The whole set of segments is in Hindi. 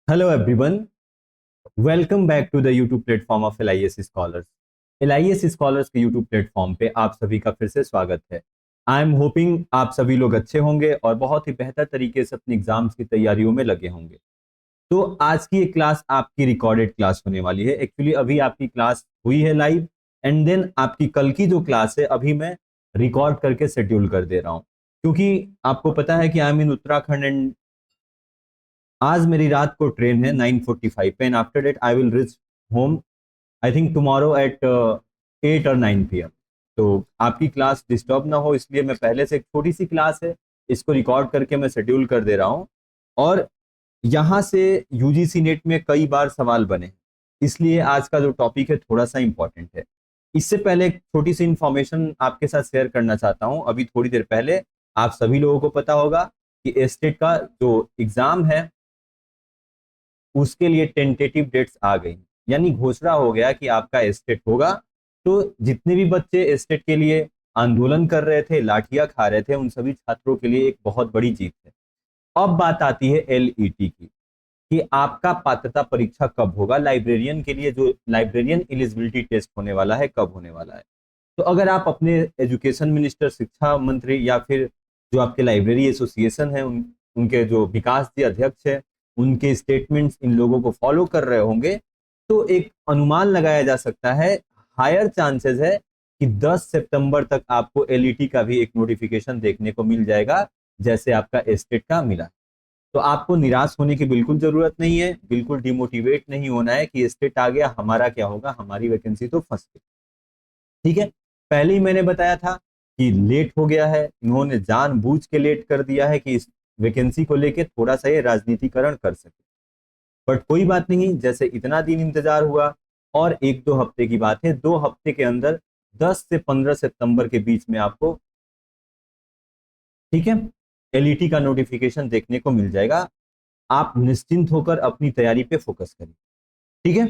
Hello everyone, welcome back to the YouTube platform of LIS Scholars. LIS Scholars के YouTube प्लेटफॉर्म पे आप सभी का फिर से स्वागत है। आई एम होपिंग आप सभी लोग अच्छे होंगे और बहुत ही बेहतर तरीके से अपने एग्जाम्स की तैयारियों में लगे होंगे। तो आज की ये क्लास आपकी रिकॉर्डेड क्लास होने वाली है। एक्चुअली अभी आपकी क्लास हुई है लाइव एंड देन आपकी कल की जो क्लास है अभी मैं रिकॉर्ड करके शेड्यूल कर दे रहा हूँ, क्योंकि आपको पता है कि I am in Uttarakhand and आज मेरी रात को ट्रेन है 9:45 पे and after that I will reach home I think tomorrow at 8 और 9 PM। तो आपकी क्लास डिस्टर्ब ना हो इसलिए मैं पहले से एक छोटी सी क्लास है इसको रिकॉर्ड करके मैं शेड्यूल कर दे रहा हूँ। और यहाँ से यूजीसी नेट में कई बार सवाल बने, इसलिए आज का जो टॉपिक है थोड़ा सा इंपॉर्टेंट है। इससे पहले एक छोटी सी इंफॉर्मेशन आपके साथ शेयर करना चाहता हूँ। अभी थोड़ी देर पहले आप सभी लोगों को पता होगा कि एस्टेट का जो एग्जाम है उसके लिए टेंटेटिव डेट्स आ गई, यानी घोषणा हो गया कि आपका एस्टेट होगा। तो जितने भी बच्चे एस्टेट के लिए आंदोलन कर रहे थे, लाठियां खा रहे थे, उन सभी छात्रों के लिए एक बहुत बड़ी जीत है। अब बात आती है एलईटी की कि आपका पात्रता परीक्षा कब होगा, लाइब्रेरियन के लिए जो लाइब्रेरियन एलिजिबिलिटी टेस्ट होने वाला है कब होने वाला है। तो अगर आप अपने एजुकेशन मिनिस्टर, शिक्षा मंत्री या फिर जो आपके लाइब्रेरी एसोसिएशन है उनके जो विकास जी अध्यक्ष है उनके स्टेटमेंट्स इन लोगों को फॉलो कर रहे होंगे, तो एक अनुमान लगाया जा सकता है, हायर चांसेस है कि 10 सितंबर तक आपको एलईटी का भी एक नोटिफिकेशन देखने को मिल जाएगा, जैसे आपका एस्टेट का मिला। तो आपको निराश होने की बिल्कुल जरूरत नहीं है, बिल्कुल डिमोटिवेट नहीं होना है कि एस्टेट आ गया हमारा क्या होगा, हमारी वैकेंसी तो फंस गई। ठीक है, पहले ही मैंने बताया था कि लेट हो गया है, इन्होंने जानबूझ के लेट कर दिया है कि इस वैकेंसी को लेके थोड़ा सा ये राजनीतिकरण कर सके। बट कोई बात नहीं, जैसे इतना दिन इंतजार हुआ और एक दो हफ्ते की बात है, 2 हफ्ते के अंदर 10 से 15 सितंबर के बीच में आपको, ठीक है, एलईटी का नोटिफिकेशन देखने को मिल जाएगा। आप निश्चिंत होकर अपनी तैयारी पे फोकस करिए। ठीक है,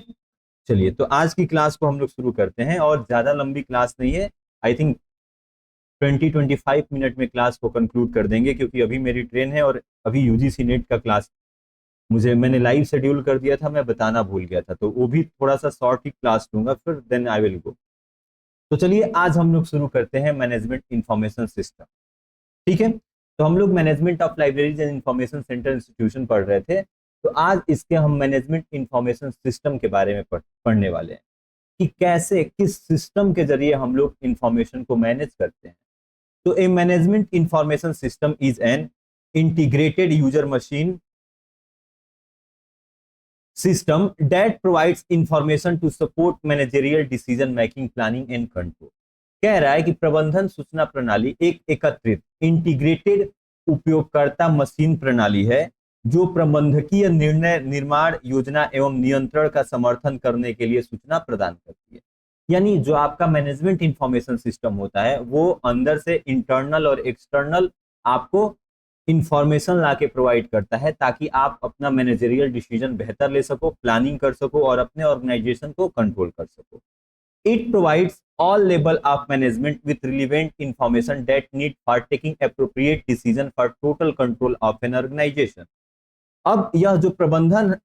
चलिए तो आज की क्लास को हम लोग शुरू करते हैं और ज्यादा लंबी क्लास नहीं है। आई थिंक 20-25 मिनट में क्लास को कंक्लूड कर देंगे, क्योंकि अभी मेरी ट्रेन है और अभी यूजीसी नेट का क्लास मैंने लाइव शेड्यूल कर दिया था, मैं बताना भूल गया था, तो वो भी थोड़ा सा शॉर्ट ही क्लास लूंगा, फिर देन आई विल गो। तो चलिए आज हम लोग शुरू करते हैं मैनेजमेंट इंफॉर्मेशन सिस्टम। ठीक है, तो हम लोग management of libraries and information centre institution पढ़ रहे थे, तो आज इसके हम मैनेजमेंट इंफॉर्मेशन सिस्टम के बारे में पढ़ने वाले हैं कि कैसे, किस सिस्टम के जरिए हम लोग इंफॉर्मेशन को मैनेज करते हैं। तो a management information system is an integrated user machine system that provides information to support managerial decision making, planning and control। कह रहा है कि प्रबंधन सूचना प्रणाली एक एकत्रित इंटीग्रेटेड उपयोगकर्ता मशीन प्रणाली है जो प्रबंधकीय निर्णय, निर्माण, योजना एवं नियंत्रण का समर्थन करने के लिए सूचना प्रदान करती है। यानी जो आपका मैनेजमेंट इंफॉर्मेशन सिस्टम होता है वो अंदर से इंटरनल और एक्सटर्नल आपको इंफॉर्मेशन ला के प्रोवाइड करता है, ताकि आप अपना मैनेजरियल डिसीजन बेहतर ले सको, प्लानिंग कर सको और अपने ऑर्गेनाइजेशन को कंट्रोल कर सको। It provides all level of management with relevant information that need for taking appropriate decision for total control of an organization। अब यह जो प्रबंधन,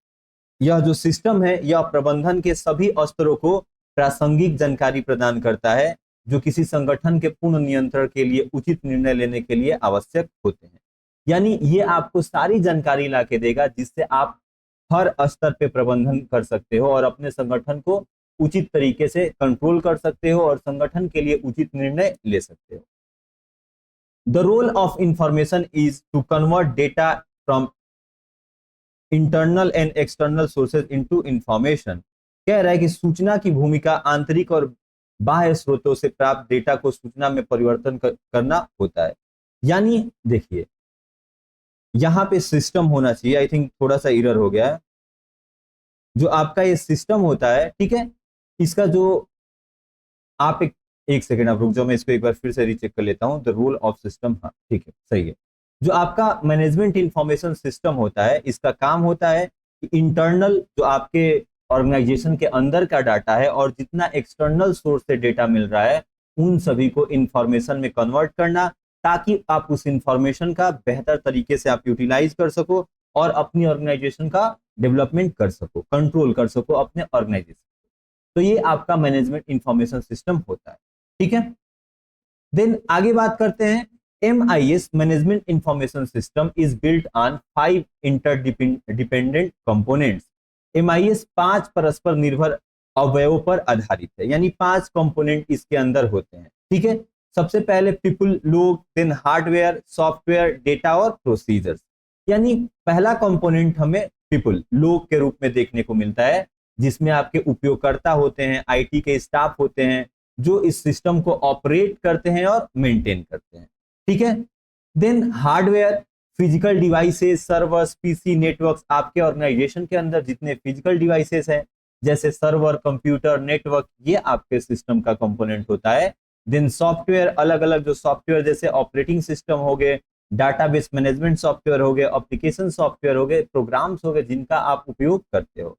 यह जो सिस्टम है, यह प्रबंधन के सभी स्तरों को प्रासंगिक जानकारी प्रदान करता है जो किसी संगठन के पूर्ण नियंत्रण के लिए उचित निर्णय लेने के लिए आवश्यक होते हैं। यानी ये आपको सारी जानकारी ला के देगा जिससे आप हर स्तर पे प्रबंधन कर सकते हो और अपने संगठन को उचित तरीके से कंट्रोल कर सकते हो और संगठन के लिए उचित निर्णय ले सकते हो। The role of information is to convert data from internal and external sources into information. कह रहा है कि सूचना की भूमिका आंतरिक और बाह्य स्रोतों से प्राप्त डेटा को सूचना में परिवर्तन करना होता है। यानी देखिए, यहां पे सिस्टम होना चाहिए, आई थिंक थोड़ा सा एरर हो गया है। जो आपका ये सिस्टम होता है, ठीक है, इसका जो आप एक सेकेंड आप रुक जाओ, मैं इसको एक बार फिर से रीचेक कर लेता हूं। द रोल ऑफ सिस्टम, हाँ ठीक है, सही है। जो आपका मैनेजमेंट इंफॉर्मेशन सिस्टम होता है, इसका काम होता है कि इंटरनल जो आपके ऑर्गेनाइजेशन के अंदर का डाटा है और जितना एक्सटर्नल सोर्स से डेटा मिल रहा है उन सभी को इंफॉर्मेशन में कन्वर्ट करना, ताकि आप उस इंफॉर्मेशन का बेहतर तरीके से आप यूटिलाइज कर सको और अपनी ऑर्गेनाइजेशन का डेवलपमेंट कर सको, कंट्रोल कर सको अपने ऑर्गेनाइजेशन। तो ये आपका मैनेजमेंट इंफॉर्मेशन सिस्टम होता है। ठीक है, देन आगे बात करते हैं। MIS management information system is built on 5 interdependent components. MIS 5 परस्पर निर्भर अवयवों पर आधारित है, यानी 5 कंपोनेंट इसके अंदर होते हैं। ठीक है, सबसे पहले पीपल, लोग, देन हार्डवेयर, सॉफ्टवेयर, डेटा और प्रोसीजर्स। यानी पहला कंपोनेंट हमें पीपल, लोग के रूप में देखने को मिलता है, जिसमें आपके उपयोगकर्ता होते हैं, IT के स्टाफ होते हैं, जो इस सिस्टम को ऑपरेट करते हैं और मेंटेन करते हैं। ठीक है, then hardware, physical devices, servers, PC, networks. आपके ऑर्गेनाइजेशन के अंदर जितने फिजिकल डिवाइसेस हैं, जैसे सर्वर, कंप्यूटर, नेटवर्क, ये आपके सिस्टम का कंपोनेंट होता है। देन सॉफ्टवेयर, अलग अलग जो सॉफ्टवेयर जैसे ऑपरेटिंग सिस्टम हो गए, डाटाबेस मैनेजमेंट सॉफ्टवेयर हो गए, एप्लीकेशन सॉफ्टवेयर हो गए, प्रोग्राम्स हो गए जिनका आप उपयोग करते हो।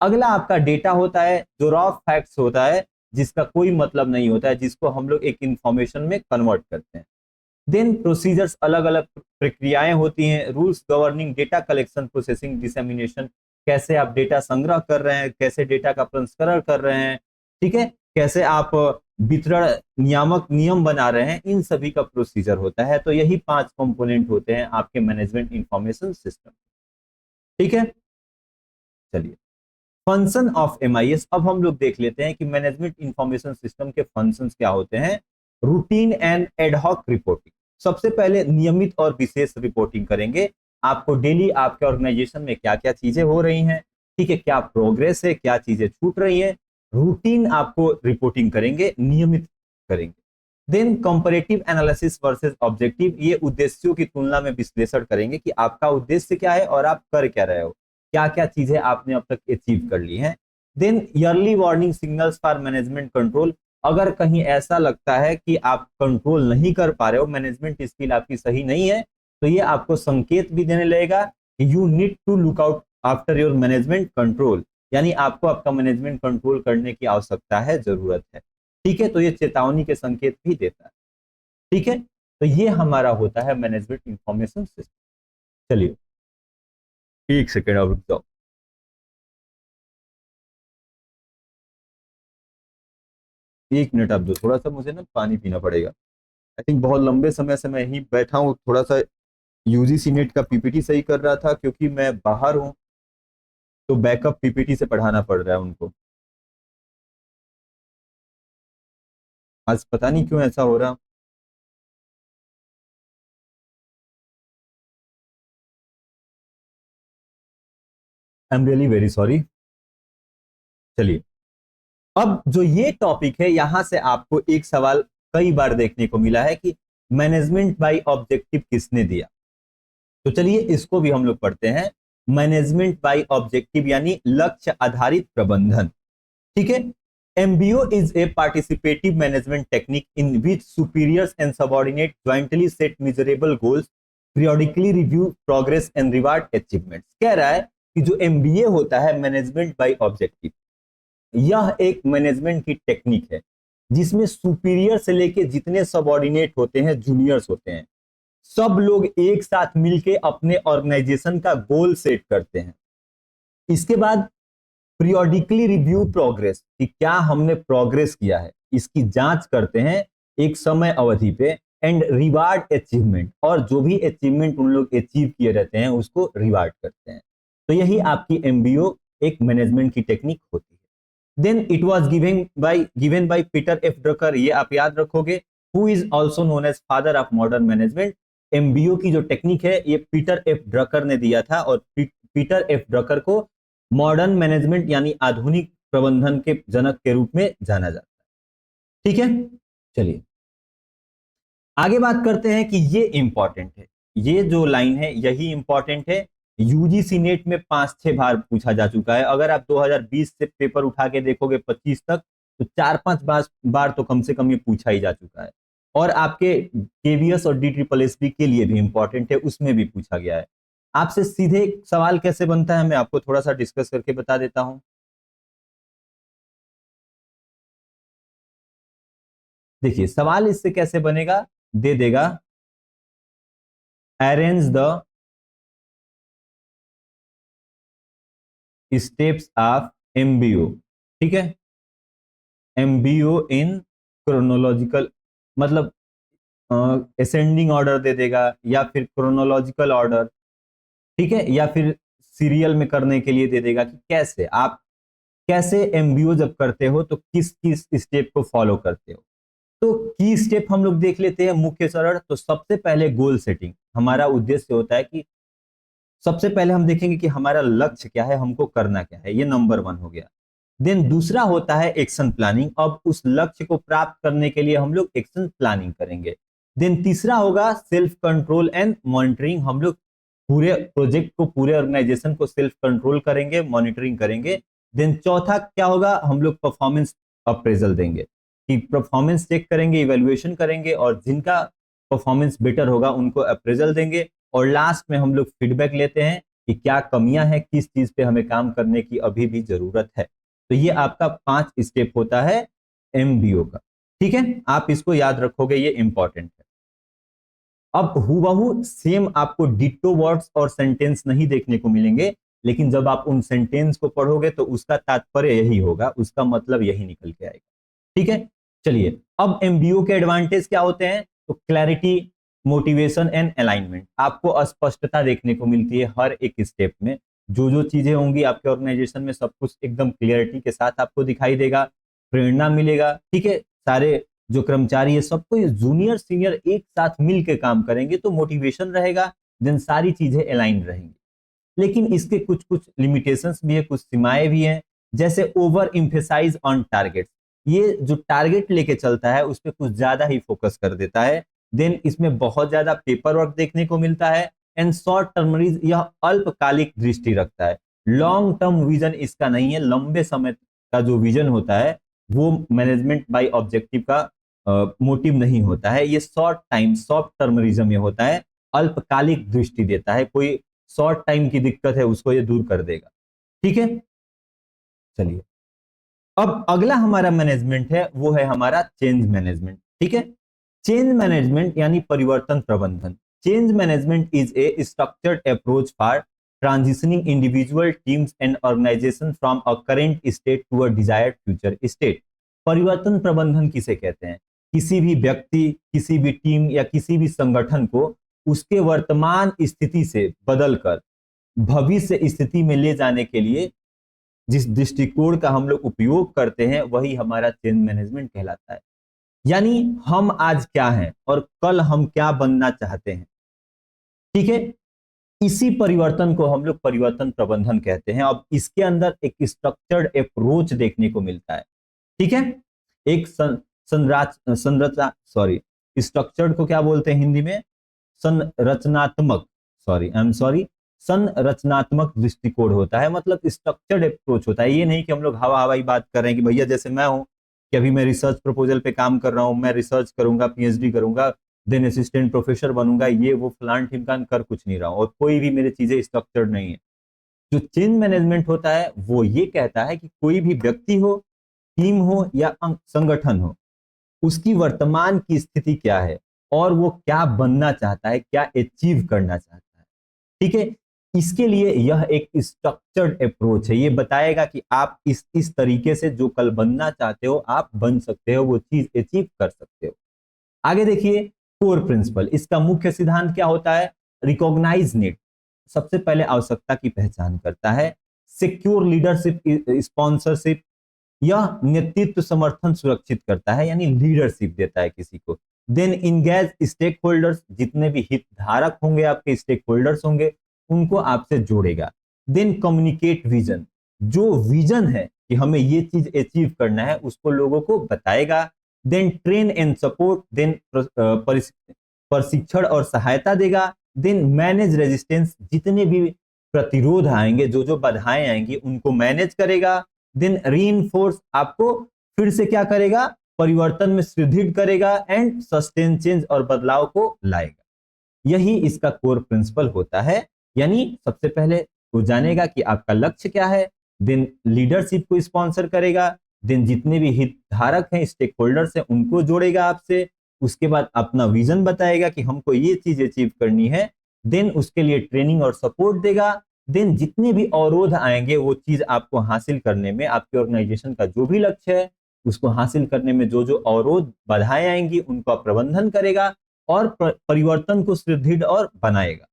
अगला आपका डेटा होता है, जो रॉ फैक्ट्स होता है, जिसका कोई मतलब नहीं होता है, जिसको हम लोग एक इंफॉर्मेशन में कन्वर्ट करते हैं। देन प्रोसीजर्स, अलग अलग प्रक्रियाएं होती हैं, rules governing data collection, processing, dissemination. कैसे आप डेटा संग्रह कर रहे हैं, कैसे डेटा का प्रसंस्करण कर रहे हैं, ठीक है, कैसे आप वितरण नियामक नियम बना रहे हैं, इन सभी का प्रोसीजर होता है। तो यही 5 कंपोनेंट होते हैं आपके मैनेजमेंट इंफॉर्मेशन सिस्टम। ठीक है, चलिए, फंक्शन ऑफ MIS। अब हम लोग देख लेते हैं कि मैनेजमेंट इंफॉर्मेशन सिस्टम के फंक्शंस क्या होते हैं। Routine and ad hoc reporting. सबसे पहले नियमित और विशेष रिपोर्टिंग करेंगे। आपको डेली आपके ऑर्गेनाइजेशन में क्या क्या चीजें हो रही हैं, ठीक है, क्या प्रोग्रेस है, क्या चीजें छूट रही हैं, रूटीन आपको रिपोर्टिंग करेंगे, नियमित करेंगे। Then comparative analysis versus objective. ये उद्देश्यों की तुलना में विश्लेषण करेंगे कि आपका उद्देश्य क्या है और आप कर क्या रहे हो, क्या क्या चीजें आपने अब तक अचीव कर ली हैं। Then early warning signals for management control. अगर कहीं ऐसा लगता है कि आप कंट्रोल नहीं कर पा रहे हो, मैनेजमेंट स्किल आपकी सही नहीं है, तो ये आपको संकेत भी देने लगेगा कि you need to look out after your management control, यानी आपको आपका मैनेजमेंट कंट्रोल करने की आवश्यकता है, जरूरत है। ठीक है, तो ये चेतावनी के संकेत भी देता है। ठीक है, तो ये हमारा होता है मैनेजमेंट इंफॉर्मेशन सिस्टम। चलिए, एक सेकेंड और रुक जाओ। एक मिनट आप दो, थोड़ा सा मुझे ना पानी पीना पड़ेगा। आई थिंक बहुत लंबे समय से मैं यहीं बैठा हूँ, थोड़ा सा UGC नेट का PPT सही कर रहा था, क्योंकि मैं बाहर हूँ तो बैकअप PPT से पढ़ाना पड़ रहा है उनको। आज पता नहीं क्यों ऐसा हो रहा। I am really very sorry. चलिए, अब जो ये टॉपिक है, यहां से आपको एक सवाल कई बार देखने को मिला है कि मैनेजमेंट बाय ऑब्जेक्टिव किसने दिया। तो चलिए इसको भी हम लोग पढ़ते हैं। मैनेजमेंट बाय ऑब्जेक्टिव यानी लक्ष्य आधारित प्रबंधन। ठीक है, MBO is a participative management technique in which superiors and subordinates jointly set measurable goals, periodically review progress and reward achievements। कह रहा है कि जो MBA होता है, मैनेजमेंट बाय ऑब्जेक्टिव, यह एक मैनेजमेंट की टेक्निक है जिसमें सुपीरियर से लेके जितने सबऑर्डिनेट होते हैं, जूनियर्स होते हैं, सब लोग एक साथ मिलके अपने ऑर्गेनाइजेशन का गोल सेट करते हैं। इसके बाद पीरियोडिकली रिव्यू प्रोग्रेस, कि क्या हमने प्रोग्रेस किया है, इसकी जांच करते हैं एक समय अवधि पे। एंड रिवार्ड अचीवमेंट, और जो भी अचीवमेंट उन लोग अचीव किए रहते हैं उसको रिवार्ड करते हैं। तो यही आपकी MBO एक मैनेजमेंट की टेक्निक होती है। Then it was given by Peter F Drucker. ये आप याद रखोगे, who is also known as father of modern management. MBO की जो टेक्निक है, ये पीटर F ड्रकर ने दिया था, और पीटर F ड्रकर को मॉडर्न मैनेजमेंट यानी आधुनिक प्रबंधन के जनक के रूप में जाना जाता है। ठीक है, चलिए आगे बात करते हैं कि ये इंपॉर्टेंट है, ये जो लाइन है यही इंपॉर्टेंट है। UGC नेट में 5-6 बार पूछा जा चुका है। अगर आप 2020 से पेपर उठा के देखोगे 25 तक, तो 4-5 बार तो कम से कम ये पूछा ही जा चुका है। और आपके KVS और DSSS के लिए भी इंपॉर्टेंट है, उसमें भी पूछा गया है। आपसे सीधे सवाल कैसे बनता है, मैं आपको थोड़ा सा डिस्कस करके बता देता हूं। देखिए सवाल इससे कैसे बनेगा, दे देगा arrange the steps of MBO, ठीक है। एमबीओ इन क्रोनोलॉजिकल, मतलब असेंडिंग ऑर्डर दे देगा या फिर क्रोनोलॉजिकल ऑर्डर, ठीक है, या फिर सीरियल में करने के लिए दे देगा कि कैसे आप, कैसे एमबीओ जब करते हो तो किस किस स्टेप को फॉलो करते हो। तो की स्टेप हम लोग देख लेते हैं मुख्य सरल। तो सबसे पहले गोल सेटिंग, हमारा उद्देश्य होता है कि सबसे पहले हम देखेंगे कि हमारा लक्ष्य क्या है, हमको करना क्या है, ये नंबर 1 हो गया। देन दूसरा होता है एक्शन प्लानिंग, अब उस लक्ष्य को प्राप्त करने के लिए हम लोग एक्शन प्लानिंग करेंगे। देन तीसरा होगा सेल्फ कंट्रोल एंड मॉनिटरिंग, हम लोग पूरे प्रोजेक्ट को, पूरे ऑर्गेनाइजेशन को सेल्फ कंट्रोल करेंगे, मॉनिटरिंग करेंगे। देन चौथा क्या होगा, हम लोग परफॉर्मेंस अप्रेजल देंगे कि परफॉर्मेंस चेक करेंगे, इवेल्युएशन करेंगे और जिनका परफॉर्मेंस बेटर होगा उनको अप्रेजल देंगे। और लास्ट में हम लोग फीडबैक लेते हैं कि क्या कमियां हैं, किस चीज पे हमें काम करने की अभी भी जरूरत है। तो ये आपका 5 स्टेप होता है एमबीओ का, ठीक है। आप इसको याद रखोगे, ये इंपॉर्टेंट है। अब हुबहू सेम आपको डिट्टो वर्ड्स और सेंटेंस नहीं देखने को मिलेंगे, लेकिन जब आप उन सेंटेंस को पढ़ोगे तो उसका तात्पर्य यही होगा, उसका मतलब यही निकल के आएगा, ठीक है। चलिए, अब एमबीओ के एडवांटेज क्या होते हैं, तो क्लैरिटी, मोटिवेशन एंड अलाइनमेंट, आपको स्पष्टता देखने को मिलती है हर एक स्टेप में। जो जो चीजें होंगी आपके ऑर्गेनाइजेशन में, सब कुछ एकदम क्लियरिटी के साथ आपको दिखाई देगा, प्रेरणा मिलेगा, ठीक है। सारे जो कर्मचारी है सबको, जूनियर सीनियर एक साथ मिल के काम करेंगे तो मोटिवेशन रहेगा, देन सारी चीजें अलाइन रहेंगी। लेकिन इसके कुछ कुछ लिमिटेशंस भी है, कुछ सीमाएं भी हैं, जैसे ओवर इम्फेसाइज ऑन टारगेट, ये जो टारगेट लेके चलता है उस पर कुछ ज्यादा ही फोकस कर देता है। देन इसमें बहुत ज्यादा पेपर वर्क देखने को मिलता है। एंड शॉर्ट टर्मरिज, यह अल्पकालिक दृष्टि रखता है, लॉन्ग टर्म विजन इसका नहीं है। लंबे समय का जो विजन होता है वो मैनेजमेंट बाय ऑब्जेक्टिव का मोटिव नहीं होता है। ये शॉर्ट टाइम, शॉर्ट टर्मरिज्म ये होता है, अल्पकालिक दृष्टि देता है। कोई शॉर्ट टाइम की दिक्कत है उसको ये दूर कर देगा, ठीक है। चलिए, अब अगला हमारा मैनेजमेंट है, वो है हमारा चेंज मैनेजमेंट, ठीक है। चेंज मैनेजमेंट यानी परिवर्तन प्रबंधन। Change management is a structured approach for transitioning individual teams and organisation from a current state to a desired future state. परिवर्तन प्रबंधन किसे कहते हैं, किसी भी व्यक्ति, किसी भी टीम या किसी भी संगठन को उसके वर्तमान स्थिति से बदलकर भविष्य स्थिति में ले जाने के लिए जिस दृष्टिकोण का हम लोग उपयोग करते हैं वही हमारा चेंज मैनेजमेंट कहलाता है। यानी हम आज क्या हैं और कल हम क्या बनना चाहते हैं, ठीक है। इसी परिवर्तन को हम लोग परिवर्तन प्रबंधन कहते हैं। अब इसके अंदर एक स्ट्रक्चर्ड अप्रोच देखने को मिलता है, ठीक है। एक संरचना, सॉरी, स्ट्रक्चर्ड को क्या बोलते हैं हिंदी में, संरचनात्मक, सॉरी आई एम सॉरी, संरचनात्मक दृष्टिकोण होता है, मतलब स्ट्रक्चर्ड अप्रोच होता है। ये नहीं कि हम लोग हवा हवाई बात कर रहे हैं कि भैया जैसे मैं हूं कि अभी मैं रिसर्च प्रपोजल पे काम कर रहा हूं, मैं रिसर्च करूंगा, पीएचडी करूंगा, देन असिस्टेंट प्रोफेसर बनूंगा, ये वो फलान ठिमकान कर कुछ नहीं रहा हूं और कोई भी मेरी चीजें स्ट्रक्चर्ड नहीं है। जो चेंज मैनेजमेंट होता है वो ये कहता है कि कोई भी व्यक्ति हो, टीम हो या संगठन हो, उसकी वर्तमान की स्थिति क्या है और वो क्या बनना चाहता है, क्या अचीव करना चाहता है, ठीक है। इसके लिए यह एक स्ट्रक्चर्ड अप्रोच है, ये बताएगा कि आप इस तरीके से जो कल बनना चाहते हो आप बन सकते हो, वो चीज अचीव कर सकते हो। आगे देखिए, कोर प्रिंसिपल, इसका मुख्य सिद्धांत क्या होता है, रिकॉग्नाइज नीड, सबसे पहले आवश्यकता की पहचान करता है। सिक्योर लीडरशिप स्पॉन्सरशिप, यह नेतृत्व समर्थन सुरक्षित करता है, यानी लीडरशिप देता है किसी को। देन इंगेज स्टेक होल्डर्स, जितने भी हितधारक होंगे आपके स्टेक होल्डर्स होंगे उनको आपसे जोड़ेगा। देन कम्युनिकेट विजन, जो विजन है कि हमें ये चीज अचीव करना है उसको लोगों को बताएगा। Then train and support, then प्रशिक्षण और सहायता देगा। देन मैनेज रेजिस्टेंस, जितने भी प्रतिरोध आएंगे, जो जो बाधाएं आएंगी उनको मैनेज करेगा। देन रीइंफोर्स, आपको फिर से क्या करेगा, परिवर्तन में सुदृढ़ करेगा। एंड सस्टेन चेंज, और बदलाव को लाएगा। यही इसका कोर प्रिंसिपल होता है। यानी सबसे पहले वो जानेगा कि आपका लक्ष्य क्या है, देन लीडरशिप को स्पॉन्सर करेगा, देन जितने भी हितधारक हैं, स्टेक होल्डर्स हैं, उनको जोड़ेगा आपसे। उसके बाद अपना विजन बताएगा कि हमको ये चीज अचीव करनी है, देन उसके लिए ट्रेनिंग और सपोर्ट देगा। देन जितने भी अवरोध आएंगे वो चीज आपको हासिल करने में, आपके ऑर्गेनाइजेशन का जो भी लक्ष्य है उसको हासिल करने में जो जो अवरोध बाधाएं आएंगी उनका प्रबंधन करेगा और परिवर्तन को सुदृढ़ और बनाएगा।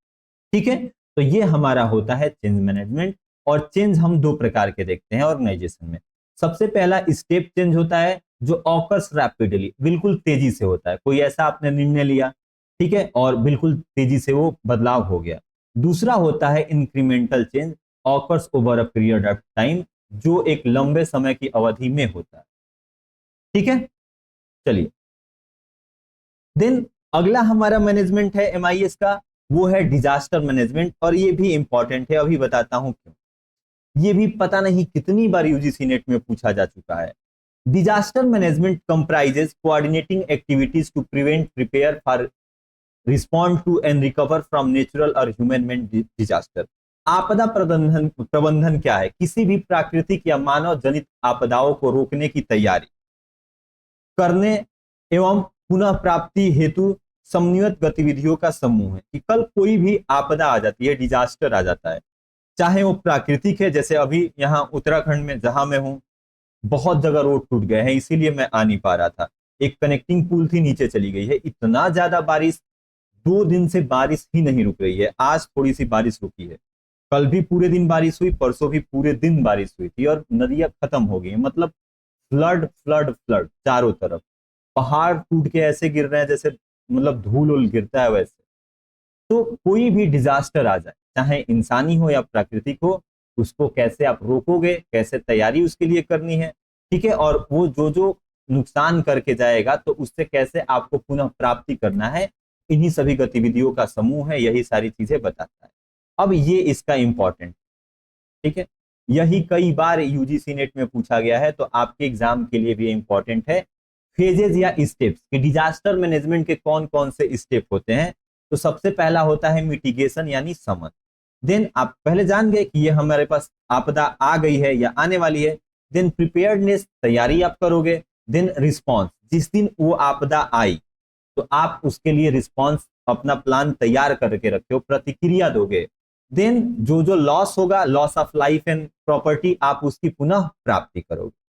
ठीक है, तो ये हमारा होता है चेंज मैनेजमेंट। और चेंज हम दो प्रकार के देखते हैं ऑर्गेनाइजेशन में। सबसे पहला स्टेप चेंज होता है जो ऑकर्स रैपिडली, बिल्कुल तेजी से होता है। कोई ऐसा आपने निर्णय लिया, ठीक है, और बिल्कुल तेजी से वो बदलाव हो गया। दूसरा होता है incremental change, occurs over a period of time, जो एक लंबे समय की अवधि में होता है। ठीक है, चलिए देन अगला हमारा मैनेजमेंट है एमआईएस का, वो है डिजास्टर मैनेजमेंट। और ये भी इंपॉर्टेंट है, अभी बताता हूं क्यों। ये भी पता नहीं कितनी बार यूजीसी नेट में पूछा जा चुका है। Disaster management comprises coordinating activities to prevent, prepare for, respond to and recover from natural और ह्यूमन मेड डिजास्टर। आपदा प्रबंधन, प्रबंधन क्या है? किसी भी प्राकृतिक या मानव जनित आपदाओं को रोकने की तैयारी करने एवं पुनः प्राप्ति हेतु समन्वित गतिविधियों का समूह है। कि कल कोई भी आपदा आ जाती है, डिजास्टर आ जाता है, चाहे वो प्राकृतिक है, जैसे अभी यहाँ उत्तराखंड में जहां मैं हूं बहुत जगह रोड टूट गए हैं, इसीलिए मैं आ नहीं पा रहा था। एक कनेक्टिंग पुल थी, नीचे चली गई है। इतना ज्यादा बारिश, 2 दिन से बारिश ही नहीं रुक रही है। आज थोड़ी सी बारिश रुकी है, कल भी पूरे दिन बारिश हुई, परसों भी पूरे दिन बारिश हुई थी और नदियां खत्म हो गई। मतलब फ्लड फ्लड फ्लड चारों तरफ, पहाड़ टूट के ऐसे गिर रहे हैं जैसे मतलब धूल उल गिरता है वैसे। तो कोई भी डिजास्टर आ जाए, चाहे इंसानी हो या प्राकृतिक हो, उसको कैसे आप रोकोगे, कैसे तैयारी उसके लिए करनी है, ठीक है, और वो जो जो नुकसान करके जाएगा तो उससे कैसे आपको पुनः प्राप्ति करना है, इन्हीं सभी गतिविधियों का समूह है, यही सारी चीजें बताता है। अब ये इसका इंपॉर्टेंट, ठीक है, यही कई बार यूजीसी नेट में पूछा गया है, तो आपके एग्जाम के लिए भी इंपॉर्टेंट है। फेजेस या स्टेप्स कि डिजास्टर मैनेजमेंट के कौन कौन से स्टेप होते हैं। तो सबसे पहला होता है मिटिगेशन यानी शमन। देन आप पहले जान गए कि ये हमारे पास आपदा आ गई है या आने वाली है। देन प्रिपेयर्डनेस, तैयारी आप करोगे। देन रिस्पॉन्स, जिस दिन वो आपदा आई तो आप उसके लिए रिस्पॉन्स, अपना प्लान तैयार करके रखे हो, प्रतिक्रिया दोगे। देन जो जो लॉस होगा, loss of life and property, आप उसकी पुनः प्राप्ति करोगे।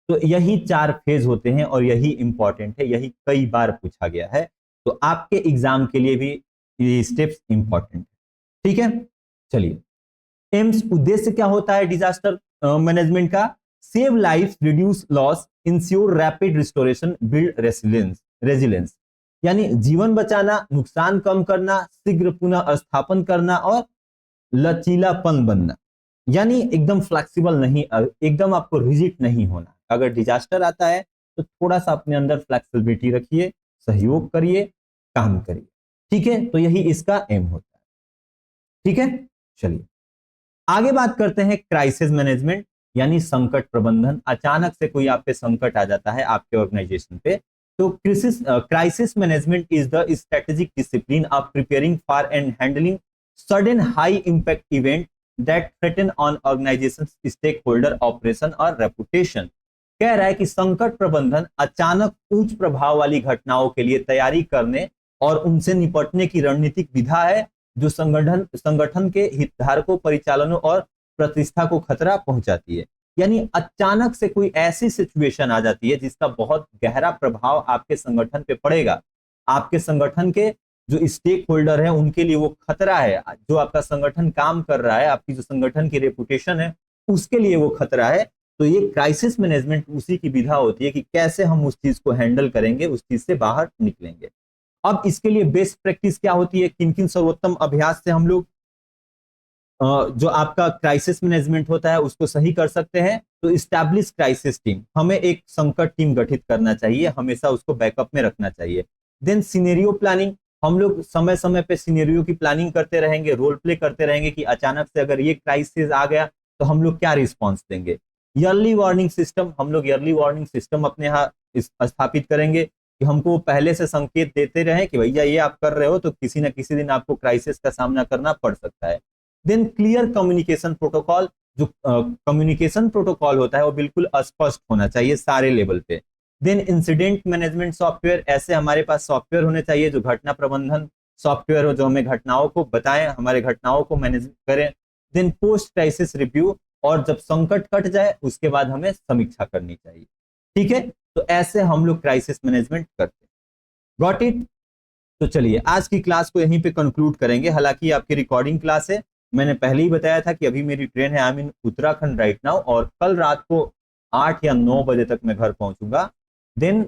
तो यही 4 फेज होते हैं और यही इंपॉर्टेंट है, यही कई बार पूछा गया है, तो आपके एग्जाम के लिए भी ये स्टेप्स इंपॉर्टेंट है। ठीक है, चलिए एम्स, उद्देश्य क्या होता है डिजास्टर मैनेजमेंट का? Save life, reduce loss, ensure rapid restoration, build resilience. यानी जीवन बचाना, नुकसान कम करना, शीघ्र पुनः स्थापन करना और लचीलापन बनना। यानी एकदम फ्लेक्सिबल नहीं, एकदम आपको रिजिड नहीं होना। अगर डिजास्टर आता है तो थोड़ा सा अपने अंदर फ्लेक्सिबिलिटी रखिए, सहयोग करिए, काम करिए। ठीक है, तो यही इसका एम होता है। ठीक है, चलिए आगे बात करते हैं क्राइसिस मैनेजमेंट यानी संकट प्रबंधन। अचानक से कोई आप पे संकट आ जाता है आपके ऑर्गेनाइजेशन पे, तो crisis management is the strategic discipline of preparing for and handling sudden high impact event that threaten on organisation stakeholder operation और रेपुटेशन। कह रहा है कि संकट प्रबंधन अचानक उच्च प्रभाव वाली घटनाओं के लिए तैयारी करने और उनसे निपटने की रणनीतिक विधा है जो संगठन के हितधारकों, परिचालनों और प्रतिष्ठा को खतरा पहुंचाती है। यानी अचानक से कोई ऐसी सिचुएशन आ जाती है जिसका बहुत गहरा प्रभाव आपके संगठन पे पड़ेगा। आपके संगठन के जो स्टेक होल्डर है उनके लिए वो खतरा है, जो आपका संगठन काम कर रहा है, आपकी जो संगठन की रेपुटेशन है उसके लिए वो खतरा है। तो ये क्राइसिस मैनेजमेंट उसी की विधा होती है कि कैसे हम उस चीज को हैंडल करेंगे, उस चीज से बाहर निकलेंगे। अब इसके लिए बेस्ट प्रैक्टिस क्या होती है, किन किन सर्वोत्तम अभ्यास से हम लोग जो आपका क्राइसिस मैनेजमेंट होता है उसको सही कर सकते हैं। तो इस्टेब्लिश क्राइसिस टीम, हमें एक संकट टीम गठित करना चाहिए, हमेशा उसको बैकअप में रखना चाहिए। देन सिनेरियो प्लानिंग, हम लोग समय समय पे सिनेरियो की प्लानिंग करते रहेंगे, रोल प्ले करते रहेंगे कि अचानक से अगर ये क्राइसिस आ गया तो हम लोग क्या रिस्पॉन्स देंगे। ईयरली वार्निंग सिस्टम, हम लोग ईयरली वार्निंग सिस्टम अपने यहाँ स्थापित करेंगे कि हमको पहले से संकेत देते रहे कि भैया ये आप कर रहे हो तो किसी न किसी दिन आपको क्राइसिस का सामना करना पड़ सकता है। देन क्लियर कम्युनिकेशन प्रोटोकॉल, जो कम्युनिकेशन प्रोटोकॉल होता है वो बिल्कुल स्पष्ट होना चाहिए सारे लेवल पे। देन इंसिडेंट मैनेजमेंट सॉफ्टवेयर, ऐसे हमारे पास सॉफ्टवेयर होने चाहिए जो घटना प्रबंधन सॉफ्टवेयर हो, जो हमें घटनाओं को बताएं, हमारे घटनाओं को मैनेज करें। देन पोस्ट क्राइसिस रिव्यू, और जब संकट कट जाए उसके बाद हमें समीक्षा करनी चाहिए। ठीक है, तो ऐसे हम लोग क्राइसिस मैनेजमेंट करते हैं। Got it? तो चलिए आज की क्लास को यहीं पे कंक्लूड करेंगे। हालांकि आपकी रिकॉर्डिंग क्लास है, मैंने पहले ही बताया था कि अभी मेरी ट्रेन है, I am in Uttarakhand right now, और कल रात को 8 या 9 बजे तक मैं घर पहुंचूंगा। देन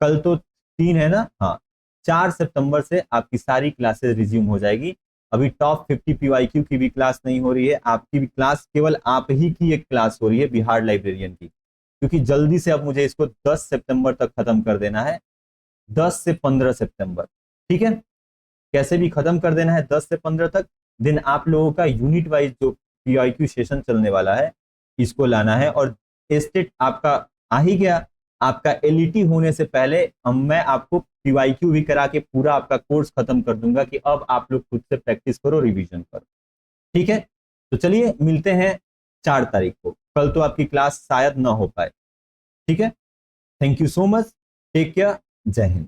कल तो 3 है ना, हाँ, 4 सितंबर से आपकी सारी क्लासेस रिज्यूम हो जाएगी। अभी टॉप 50 पीवाईक्यू की भी क्लास नहीं हो रही है, आपकी भी क्लास केवल आप ही की एक क्लास हो रही है, बिहार लाइब्रेरियन की, क्योंकि जल्दी से अब मुझे इसको 10 सितंबर तक खत्म कर देना है, 10 से 15 सितंबर। ठीक है, कैसे भी खत्म कर देना है 10 से 15 तक। दिन आप लोगों का यूनिट वाइज जो पीआईक्यू सेशन चलने वाला है इसको लाना है, और स्टेट आपका आ ही गया। आपका एलईटी होने से पहले मैं आपको पीवाईक्यू भी करा के पूरा आपका कोर्स खत्म कर दूंगा कि अब आप लोग खुद से प्रैक्टिस करो, रिवीजन करो। ठीक है, तो चलिए मिलते हैं 4 तारीख को। कल तो आपकी क्लास शायद ना हो पाए। ठीक है, thank you so much, take care, जय हिंद।